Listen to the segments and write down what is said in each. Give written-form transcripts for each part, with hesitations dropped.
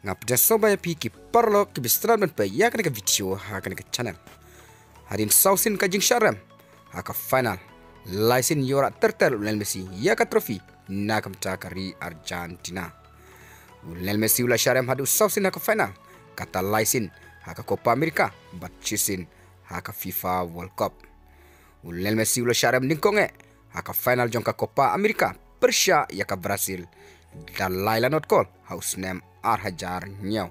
ngap jas sobaya pi ki parlo ki bistran ban pe ya kana ka video ha kana ka channel harin sausin ka jing sharam ha ka final laisin yora terter Lionel Messi ya ka trofi na kam ta kari Argentina Lionel Messi ula sharam hadu sausin ha ka final kata laisin ha ka Copa America bat chisin ha ka FIFA World Cup Lionel Messi ula sharam ningkonge ha ka final jong ka Copa America Persia ya ka Brazil dan Laila not call house name Arhajar Nyau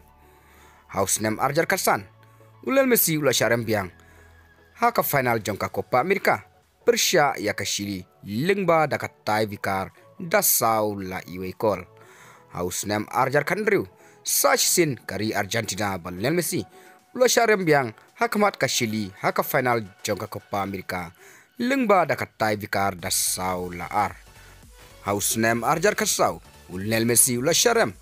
house name Arjar Karsan Lionel Messi ula sharam biang ha ka final jong ka Copa America Persia ya ka Chile lengba da ka tai vikar da sau la iwe call house name Arjar Kandriu Sachin kari Argentina bal Lionel Messi ula sharam biang ha kamat ka Chile ha ka final jong ka Copa America lengba da ka tai vikar da sau la ar house name Arjar Karsau Lionel Messi ula sharam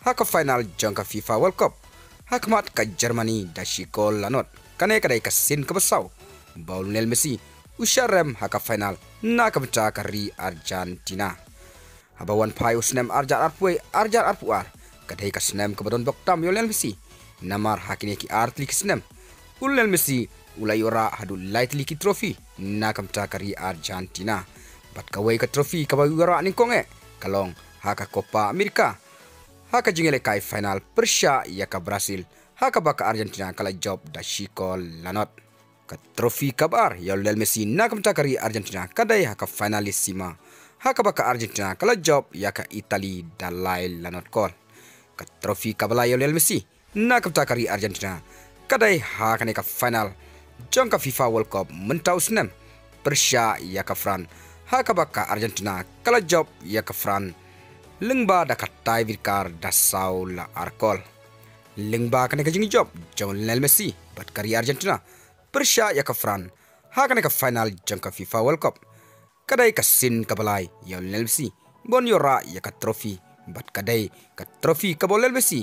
ha ka final jong ka FIFA World Cup ha kamat ka Germany da shikol lanot kane kadai ka sin ka basau baul Lionel Messi usharam ha ka final na ka bata kari Argentina habawan pai usnem Arjar Arpuar kadai ka snem ka badon boktam Lionel Messi namar hakini ki artli ki snem Lionel Messi ula yora hadu lightly ki trophy na ka bata kari Argentina bat kawai ka trophy ka bayura ning konge kalong haka Copa America haka jingele kai final Persia ya ka Brazil haka baka Argentina kala job da shikol lanot ka trophy kabar ya Lionel Messi na kamta kari Argentina kadai haka finalissima haka baka Argentina kala job ya ka Italy da lail lanot kol ka trophy kabala ya Lionel Messi na kamta kari Argentina kadai haka ne ka final jong ka FIFA World Cup mentaus nem Persia ya ka Fran haka baka Argentina kala job ya ka Fran lengba da katai virkar da sau la arkol lengba kane ka jingi job jong Lionel Messi bat kari Argentina Persia ya ka Fran ha kane ka final jong ka FIFA World Cup kadai ka sin ka balai ya Lionel Messi bon yora ya ka trophy bat kadai ka trophy ka Lionel Messi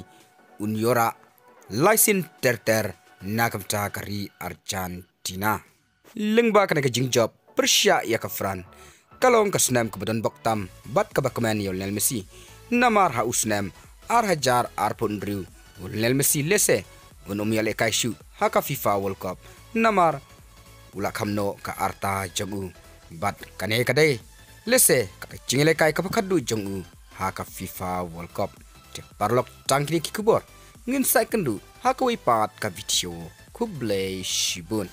un yora laisin terter na ka ta kari Argentina lengba kane ka jingi job Persia ya ka Fran kalong ka snem ka badan boktam bat ka bakaman Lionel Messi namar ha usnem Arhajar Arpundriu Lionel Messi lese unum yale kai shu ha ka FIFA World Cup namar ula kamno ka arta jongu bat kane kadai lese ka chingele kai ka pakadu jongu ha ka FIFA World Cup te parlok tangkini ki kubor ngin sai kendu ha ka wipat ka video kublai shibun